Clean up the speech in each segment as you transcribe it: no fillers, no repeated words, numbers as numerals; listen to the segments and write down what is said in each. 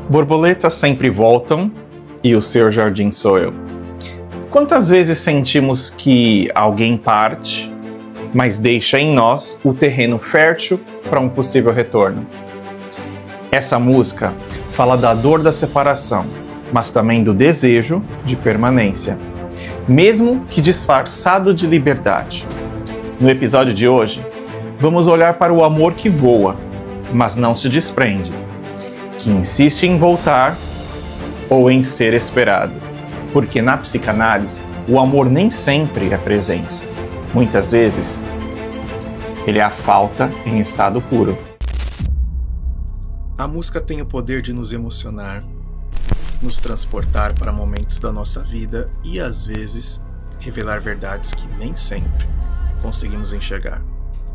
Borboletas sempre voltam e o seu jardim sou eu. Quantas vezes sentimos que alguém parte, mas deixa em nós o terreno fértil para um possível retorno? Essa música fala da dor da separação, mas também do desejo de permanência, mesmo que disfarçado de liberdade. No episódio de hoje, vamos olhar para o amor que voa, mas não se desprende, que insiste em voltar ou em ser esperado. Porque na psicanálise, o amor nem sempre é presença. Muitas vezes, ele é a falta em estado puro. A música tem o poder de nos emocionar, nos transportar para momentos da nossa vida e, às vezes, revelar verdades que nem sempre conseguimos enxergar.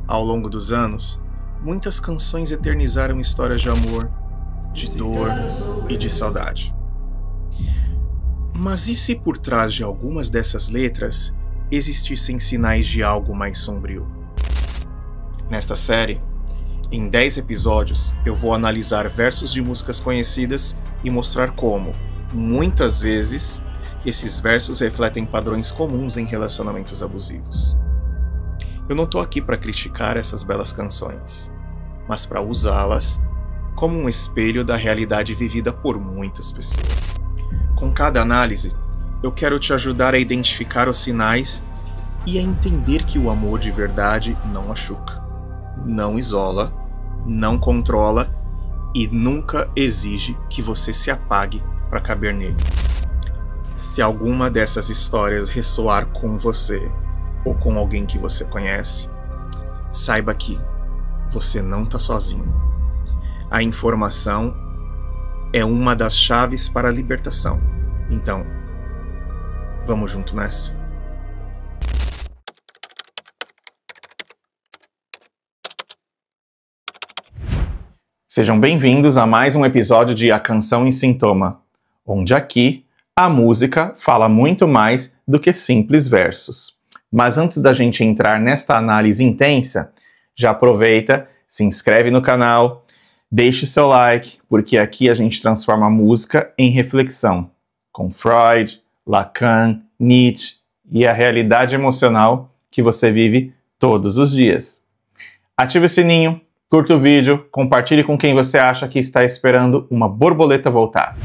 Ao longo dos anos, muitas canções eternizaram histórias de amor, de dor e de saudade. Mas e se por trás de algumas dessas letras existissem sinais de algo mais sombrio? Nesta série, em 10 episódios, eu vou analisar versos de músicas conhecidas e mostrar como, muitas vezes, esses versos refletem padrões comuns em relacionamentos abusivos. Eu não estou aqui para criticar essas belas canções, mas para usá-las como um espelho da realidade vivida por muitas pessoas. Com cada análise, eu quero te ajudar a identificar os sinais e a entender que o amor de verdade não machuca, não isola, não controla e nunca exige que você se apague para caber nele. Se alguma dessas histórias ressoar com você ou com alguém que você conhece, saiba que você não está sozinho. A informação é uma das chaves para a libertação. Então, vamos junto nessa? Sejam bem-vindos a mais um episódio de A Canção em Sintoma, onde aqui a música fala muito mais do que simples versos. Mas antes da gente entrar nesta análise intensa, já aproveita, se inscreve no canal, deixe seu like, porque aqui a gente transforma a música em reflexão, com Freud, Lacan, Nietzsche e a realidade emocional que você vive todos os dias. Ative o sininho, curta o vídeo, compartilhe com quem você acha que está esperando uma borboleta voltar.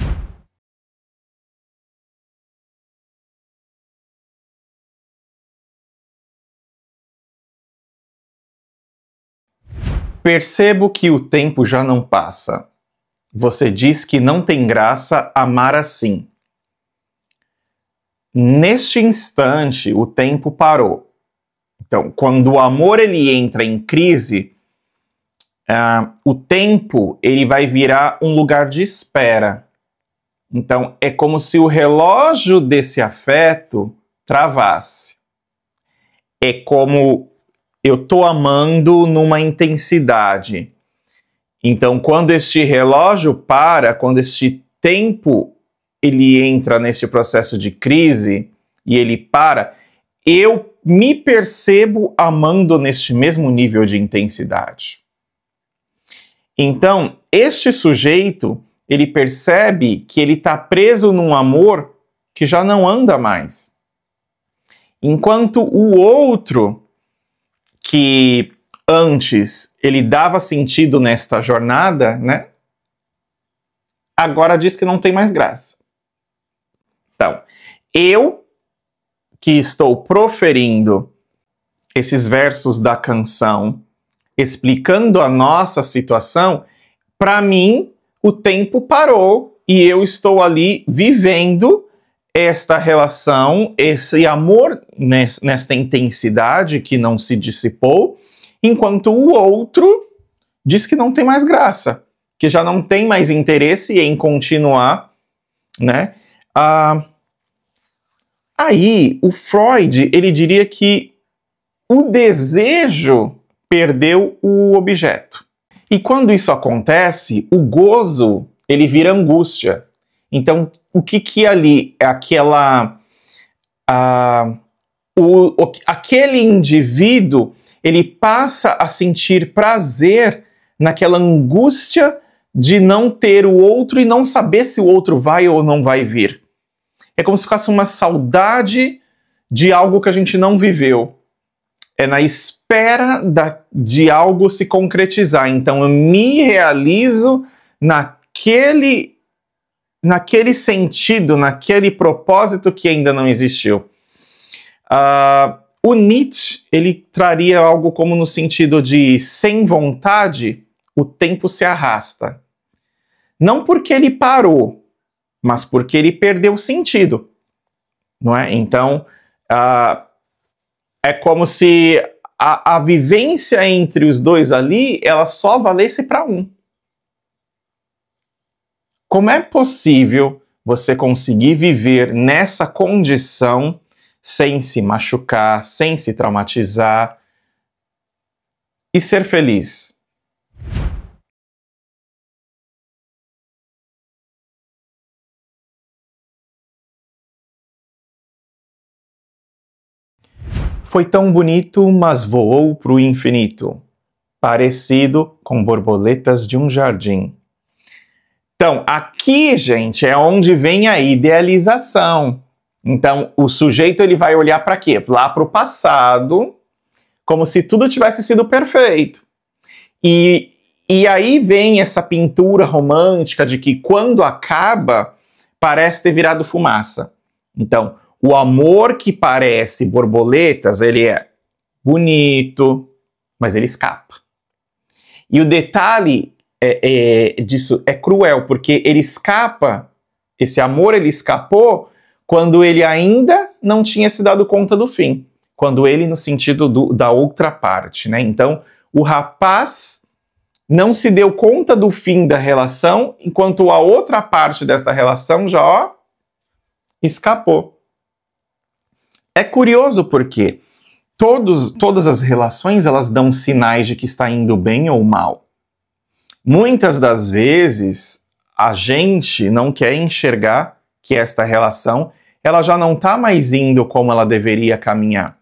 Percebo que o tempo já não passa. Você diz que não tem graça amar assim. Neste instante, o tempo parou. Então, quando o amor ele entra em crise, o tempo ele vai virar um lugar de espera. Então, é como se o relógio desse afeto travasse. É como eu estou amando numa intensidade. Então, quando este relógio para, quando este tempo ele entra nesse processo de crise e ele para, eu me percebo amando neste mesmo nível de intensidade. Então, este sujeito, ele percebe que ele está preso num amor que já não anda mais. Enquanto o outro, que antes ele dava sentido nesta jornada, né? Agora diz que não tem mais graça. Então, eu que estou proferindo esses versos da canção, explicando a nossa situação, para mim o tempo parou e eu estou ali vivendo esta relação, esse amor nesta intensidade que não se dissipou, enquanto o outro diz que não tem mais graça, que já não tem mais interesse em continuar, né? Aí, o Freud, ele diria que o desejo perdeu o objeto. E quando isso acontece, o gozo, ele vira angústia. Então, o que ali é aquele indivíduo, ele passa a sentir prazer naquela angústia de não ter o outro e não saber se o outro vai ou não vai vir. É como se ficasse uma saudade de algo que a gente não viveu. É na espera de algo se concretizar. Então eu me realizo naquele sentido, naquele propósito que ainda não existiu. O Nietzsche, ele traria algo como no sentido de sem vontade, o tempo se arrasta. Não porque ele parou, mas porque ele perdeu o sentido. Não é? Então, é como se a vivência entre os dois ali, ela só valesse para um. Como é possível você conseguir viver nessa condição sem se machucar, sem se traumatizar e ser feliz? Foi tão bonito, mas voou para o infinito, parecido com borboletas de um jardim. Então, aqui, gente, é onde vem a idealização. Então, o sujeito ele vai olhar para quê? Lá para o passado, como se tudo tivesse sido perfeito. E aí vem essa pintura romântica de que quando acaba, parece ter virado fumaça. Então, o amor que parece borboletas, ele é bonito, mas ele escapa. E o detalhe disso é cruel, porque ele escapa, esse amor ele escapou quando ele ainda não tinha se dado conta do fim. Quando ele no sentido da outra parte, né? Então, o rapaz não se deu conta do fim da relação, enquanto a outra parte desta relação já escapou. É curioso porque todas as relações elas dão sinais de que está indo bem ou mal. Muitas das vezes a gente não quer enxergar que esta relação ela já não está mais indo como ela deveria caminhar.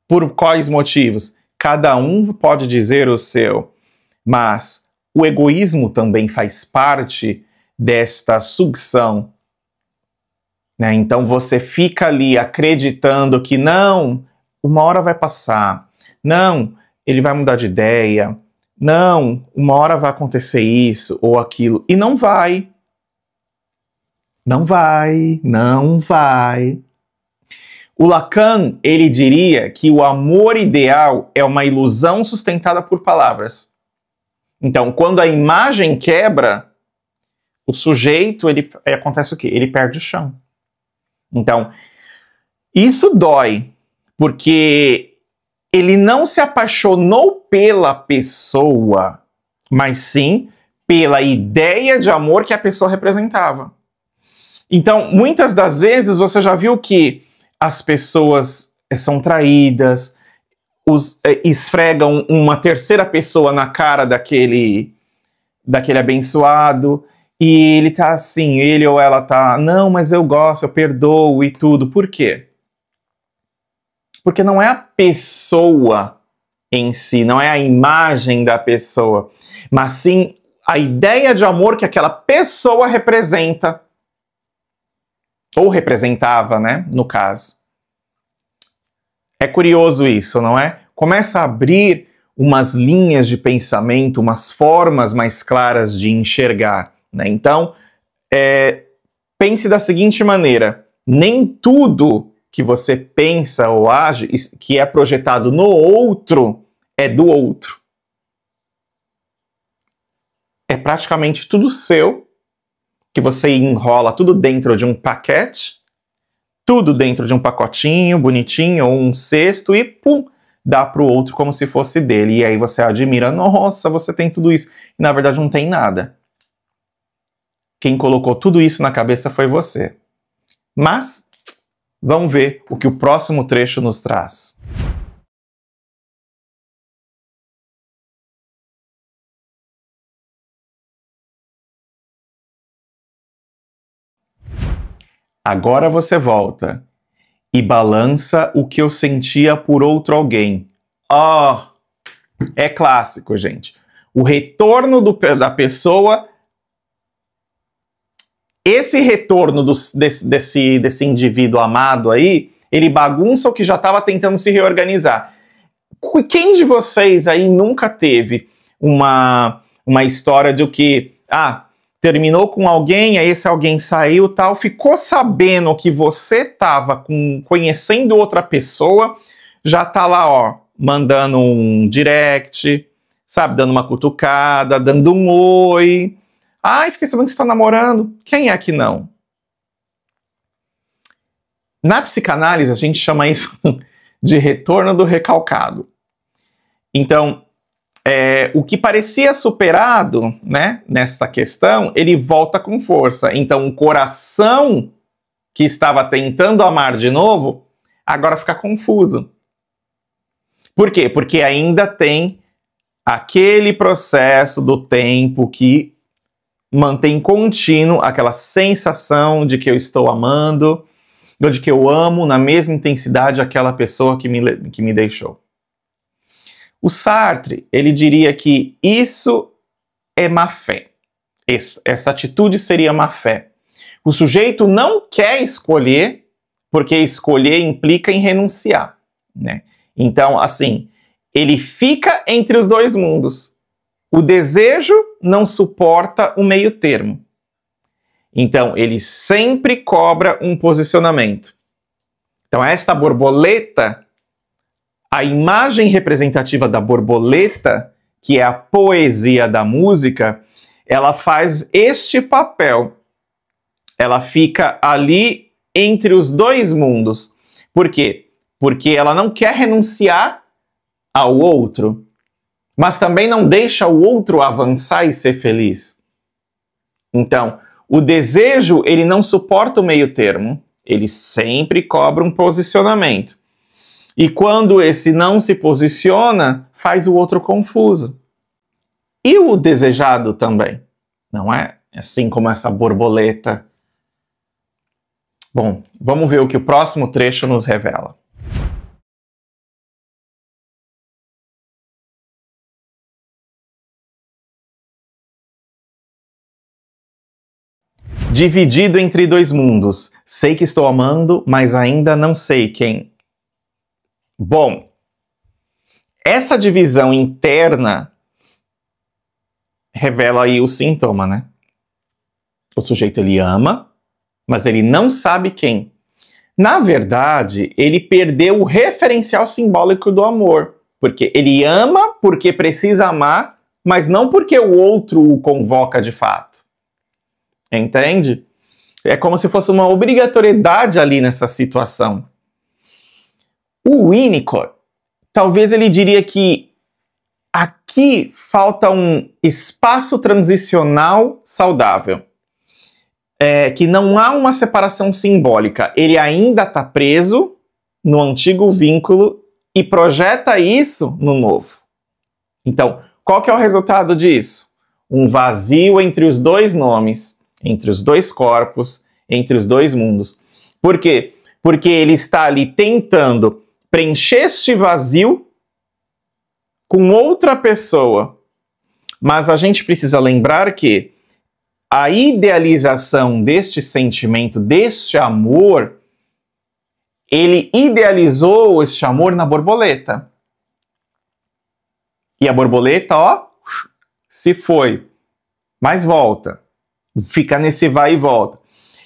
Por quais motivos? Cada um pode dizer o seu, mas o egoísmo também faz parte desta sucção. Né? Então você fica ali acreditando que não, uma hora vai passar, não, ele vai mudar de ideia, não, uma hora vai acontecer isso ou aquilo, e não vai. Não vai, não vai. O Lacan, ele diria que o amor ideal é uma ilusão sustentada por palavras. Então, quando a imagem quebra, o sujeito, acontece o quê? Ele perde o chão. Então, isso dói, porque ele não se apaixonou pela pessoa, mas sim pela ideia de amor que a pessoa representava. Então, muitas das vezes você já viu que as pessoas são traídas, esfregam uma terceira pessoa na cara daquele abençoado, e ele tá assim, ele ou ela tá, não, mas eu gosto, eu perdoo e tudo. Por quê? Porque não é a pessoa em si, não é a imagem da pessoa, mas sim a ideia de amor que aquela pessoa representa. Ou representava, né, no caso. É curioso isso, não é? Começa a abrir umas linhas de pensamento, umas formas mais claras de enxergar, né? Então, pense da seguinte maneira, nem tudo que você pensa ou age, que é projetado no outro, é do outro. É praticamente tudo seu, que você enrola tudo dentro de um paquete, tudo dentro de um pacotinho bonitinho, ou um cesto, e pum, dá para o outro como se fosse dele. E aí você admira, nossa, você tem tudo isso. E na verdade não tem nada. Quem colocou tudo isso na cabeça foi você. Mas, vamos ver o que o próximo trecho nos traz. Agora você volta e balança o que eu sentia por outro alguém. Oh, é clássico, gente. O retorno da pessoa, esse retorno desse indivíduo amado aí, ele bagunça o que já estava tentando se reorganizar. Quem de vocês aí nunca teve uma história de que, terminou com alguém, aí esse alguém saiu, tal, ficou sabendo que você estava conhecendo outra pessoa, já tá lá, ó, mandando um direct, sabe, dando uma cutucada, dando um oi. Ai, fiquei sabendo que você está namorando. Quem é que não? Na psicanálise, a gente chama isso de retorno do recalcado. Então, o que parecia superado, né, nessa questão, ele volta com força. Então, o coração que estava tentando amar de novo, agora fica confuso. Por quê? Porque ainda tem aquele processo do tempo que mantém contínuo aquela sensação de que eu estou amando, ou de que eu amo na mesma intensidade aquela pessoa que me deixou. O Sartre, ele diria que isso é má fé. Esta atitude seria má fé. O sujeito não quer escolher, porque escolher implica em renunciar, né? Então, assim, ele fica entre os dois mundos. O desejo não suporta o meio termo. Então, ele sempre cobra um posicionamento. Então, esta borboleta, a imagem representativa da borboleta, que é a poesia da música, ela faz este papel. Ela fica ali entre os dois mundos. Por quê? Porque ela não quer renunciar ao outro, mas também não deixa o outro avançar e ser feliz. Então, o desejo, ele não suporta o meio termo, ele sempre cobra um posicionamento. E quando esse não se posiciona, faz o outro confuso. E o desejado também, não é? Assim como essa borboleta. Bom, vamos ver o que o próximo trecho nos revela. Dividido entre dois mundos. Sei que estou amando, mas ainda não sei quem. Bom, essa divisão interna revela aí o sintoma, né? O sujeito, ele ama, mas ele não sabe quem. Na verdade, ele perdeu o referencial simbólico do amor. Porque ele ama porque precisa amar, mas não porque o outro o convoca de fato. Entende? É como se fosse uma obrigatoriedade ali nessa situação. O Winnicott, talvez ele diria que aqui falta um espaço transicional saudável. Que não há uma separação simbólica. Ele ainda está preso no antigo vínculo e projeta isso no novo. Então, qual que é o resultado disso? Um vazio entre os dois nomes, entre os dois corpos, entre os dois mundos. Por quê? Porque ele está ali tentando preencher este vazio com outra pessoa. Mas a gente precisa lembrar que a idealização deste sentimento, deste amor, ele idealizou este amor na borboleta. E a borboleta, ó, se foi, mas volta. Fica nesse vai e volta.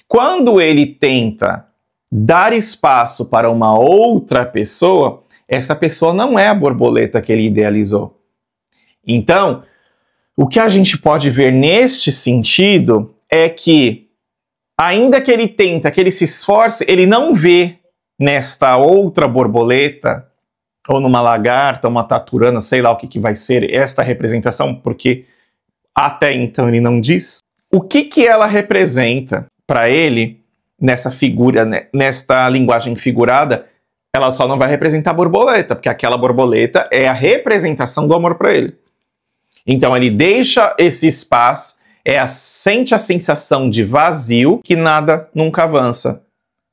Quando ele tenta dar espaço para uma outra pessoa, essa pessoa não é a borboleta que ele idealizou. Então, o que a gente pode ver neste sentido é que, ainda que ele tenta, que ele se esforce, ele não vê nesta outra borboleta, ou numa lagarta, uma taturana, sei lá o que vai ser esta representação, porque até então ele não diz. O que ela representa para ele, nessa figura, nesta linguagem figurada, ela só não vai representar a borboleta, porque aquela borboleta é a representação do amor para ele. Então ele deixa esse espaço, sente a sensação de vazio, que nada nunca avança.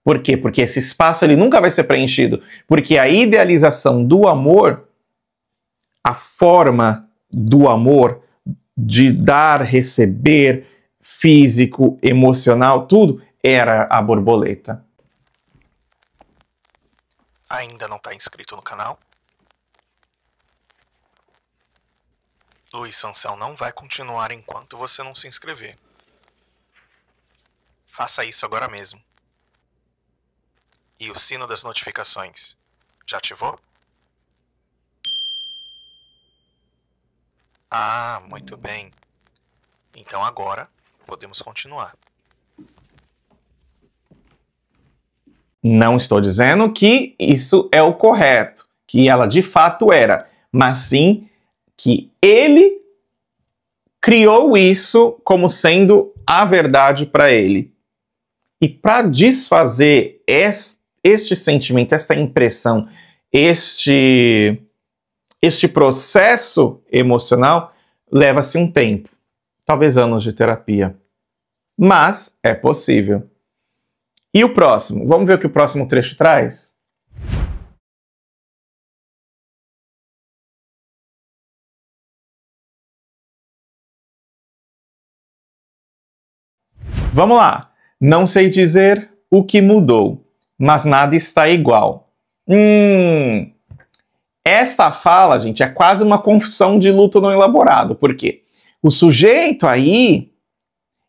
Por quê? Porque esse espaço ele nunca vai ser preenchido. Porque a idealização do amor, a forma do amor, de dar, receber, físico, emocional, tudo, era a borboleta. Ainda não está inscrito no canal? Luiz Sansão não vai continuar enquanto você não se inscrever. Faça isso agora mesmo. E o sino das notificações, já ativou? Ah, muito bem. Então agora podemos continuar. Não estou dizendo que isso é o correto, que ela de fato era, mas sim que ele criou isso como sendo a verdade para ele. E para desfazer este sentimento, esta impressão, este processo emocional, leva-se um tempo, talvez anos de terapia. Mas é possível. E o próximo? Vamos ver o que o próximo trecho traz? Vamos lá. Não sei dizer o que mudou, mas nada está igual. Esta fala, gente, é quase uma confissão de luto não elaborado. Por quê? O sujeito aí,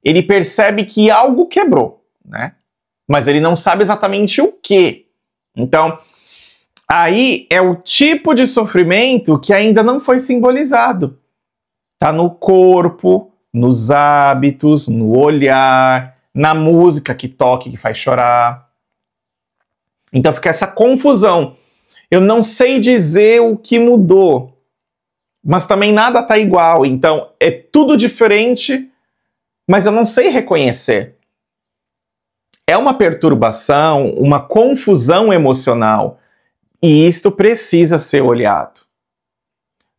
ele percebe que algo quebrou, né? Mas ele não sabe exatamente o que. Então, aí é o tipo de sofrimento que ainda não foi simbolizado. Tá no corpo, nos hábitos, no olhar, na música que toca, que faz chorar. Então fica essa confusão. Eu não sei dizer o que mudou, mas também nada tá igual. Então é tudo diferente, mas eu não sei reconhecer. É uma perturbação, uma confusão emocional, e isto precisa ser olhado.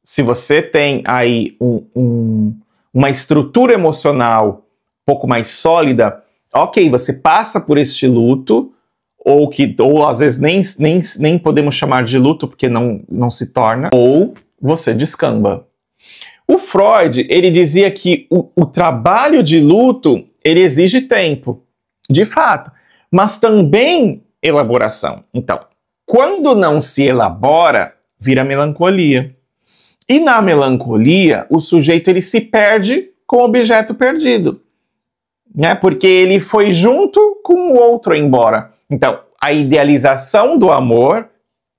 Se você tem aí uma estrutura emocional um pouco mais sólida, ok, você passa por este luto, ou às vezes nem podemos chamar de luto porque não se torna, ou você descamba. O Freud, ele dizia que o trabalho de luto, ele exige tempo. De fato, mas também elaboração. Então, quando não se elabora, vira melancolia. E na melancolia, o sujeito ele se perde com o objeto perdido, né? Porque ele foi junto com o outro embora. Então, a idealização do amor,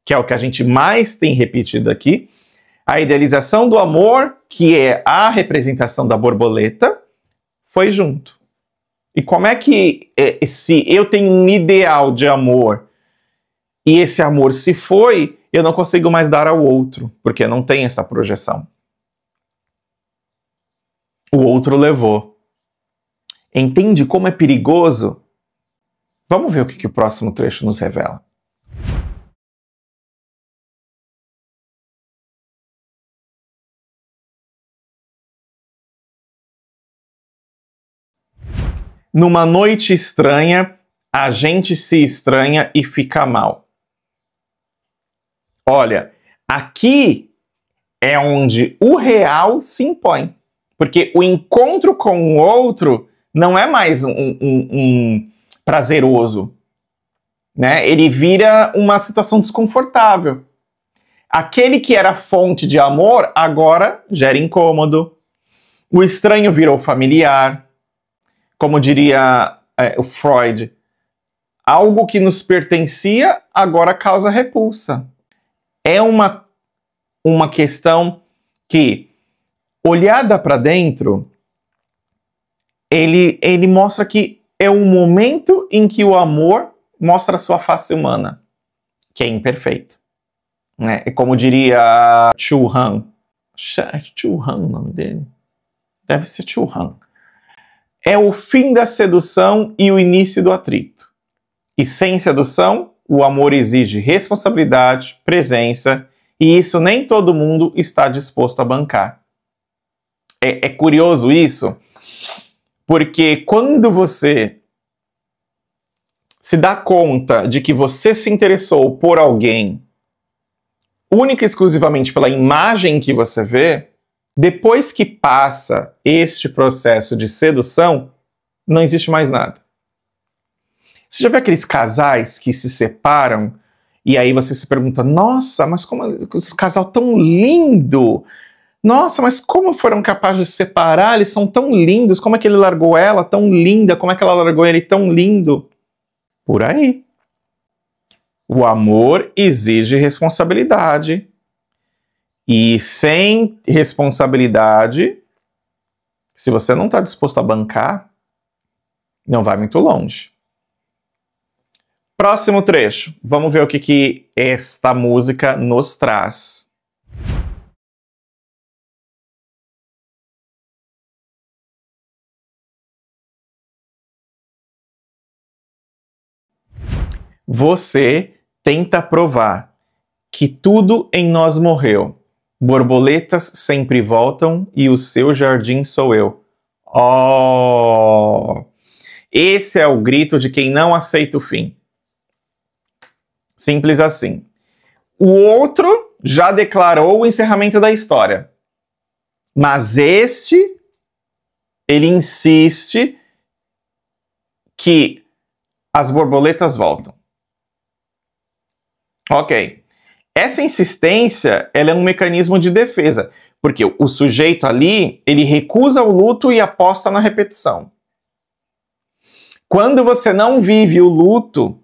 que é o que a gente mais tem repetido aqui, a idealização do amor, que é a representação da borboleta, foi junto. E como é que, se eu tenho um ideal de amor e esse amor se foi, eu não consigo mais dar ao outro, porque não tem essa projeção. O outro levou. Entende como é perigoso? Vamos ver o que o próximo trecho nos revela. Numa noite estranha, a gente se estranha e fica mal. Olha, aqui é onde o real se impõe. Porque o encontro com o outro não é mais um prazeroso, né? Ele vira uma situação desconfortável. Aquele que era fonte de amor, agora gera incômodo. O estranho virou familiar. Como diria o Freud, algo que nos pertencia agora causa repulsa. É uma questão que, olhada para dentro, ele mostra que é um momento em que o amor mostra a sua face humana, que é imperfeito. Né? É como diria Chu Han. Chu Han, o nome dele? Deve ser Chu Han. É o fim da sedução e o início do atrito. E sem sedução, o amor exige responsabilidade, presença, e isso nem todo mundo está disposto a bancar. É curioso isso, porque quando você se dá conta de que você se interessou por alguém única e exclusivamente pela imagem que você vê, Depois que passa este processo de sedução, não existe mais nada. Você já viu aqueles casais que se separam e aí você se pergunta, nossa, mas como esse casal tão lindo? Nossa, mas como foram capazes de se separar? Eles são tão lindos. Como é que ele largou ela tão linda? Como é que ela largou ele tão lindo? Por aí. O amor exige responsabilidade. E sem responsabilidade, se você não está disposto a bancar, não vai muito longe. Próximo trecho. Vamos ver o que esta música nos traz. Você tenta provar que tudo em nós morreu. Borboletas sempre voltam e o seu jardim sou eu. Oh! Esse é o grito de quem não aceita o fim. Simples assim. O outro já declarou o encerramento da história. Mas este, ele insiste que as borboletas voltam. Ok. Essa insistência, ela é um mecanismo de defesa, porque o sujeito ali, ele recusa o luto e aposta na repetição. Quando você não vive o luto,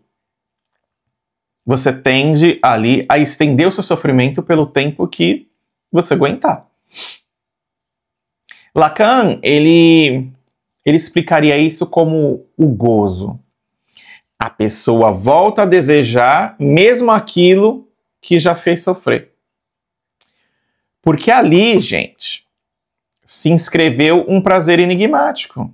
você tende ali a estender o seu sofrimento pelo tempo que você aguentar. Lacan, ele explicaria isso como o gozo. A pessoa volta a desejar mesmo aquilo que já fez sofrer. Porque ali, gente, se inscreveu um prazer enigmático.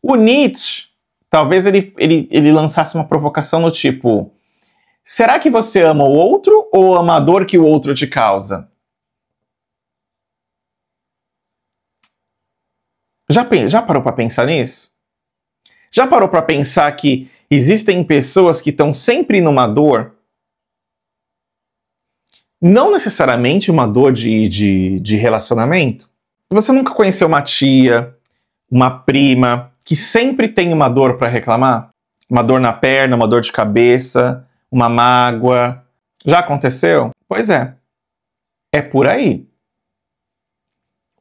O Nietzsche, talvez ele lançasse uma provocação no tipo, será que você ama o outro ou ama a dor que o outro te causa? Já parou para pensar nisso? Já parou para pensar que existem pessoas que estão sempre numa dor? Não necessariamente uma dor de relacionamento. Você nunca conheceu uma tia, uma prima, que sempre tem uma dor para reclamar? Uma dor na perna, uma dor de cabeça, uma mágoa. Já aconteceu? Pois é. É por aí.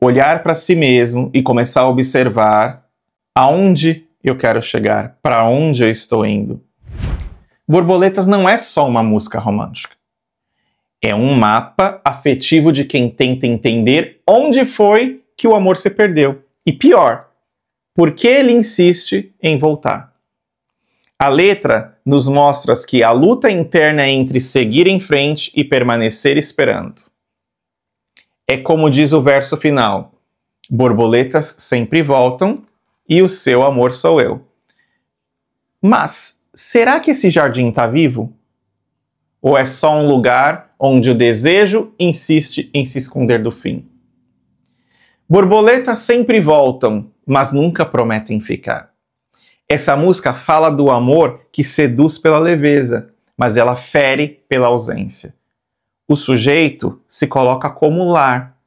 Olhar para si mesmo e começar a observar aonde eu quero chegar, para onde eu estou indo. Borboletas não é só uma música romântica. É um mapa afetivo de quem tenta entender onde foi que o amor se perdeu. E pior, por que ele insiste em voltar. A letra nos mostra que a luta interna é entre seguir em frente e permanecer esperando. É como diz o verso final, borboletas sempre voltam e o seu amor sou eu. Mas, será que esse jardim está vivo? Ou é só um lugar onde o desejo insiste em se esconder do fim? Borboletas sempre voltam, mas nunca prometem ficar. Essa música fala do amor que seduz pela leveza, mas ela fere pela ausência. O sujeito se coloca como lar,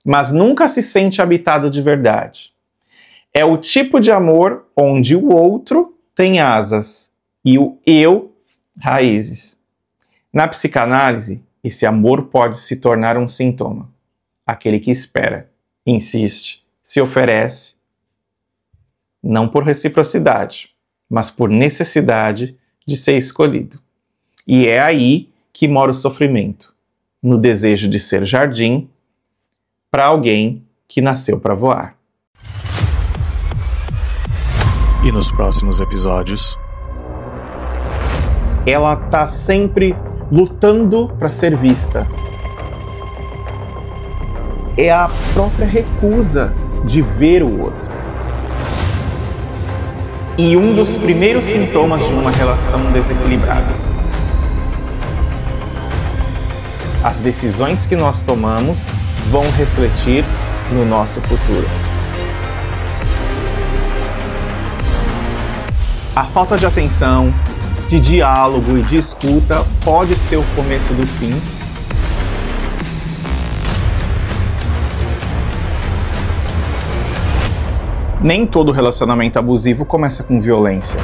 mas nunca se sente habitado de verdade. É o tipo de amor onde o outro tem asas e o eu raízes. Na psicanálise, esse amor pode se tornar um sintoma. Aquele que espera, insiste, se oferece, não por reciprocidade, mas por necessidade de ser escolhido. E é aí que mora o sofrimento, no desejo de ser jardim para alguém que nasceu para voar. E nos próximos episódios, ela tá sempre lutando para ser vista. É a própria recusa de ver o outro. E um dos primeiros sintomas de uma relação desequilibrada. As decisões que nós tomamos vão refletir no nosso futuro. A falta de atenção, de diálogo e de escuta pode ser o começo do fim. Nem todo relacionamento abusivo começa com violência.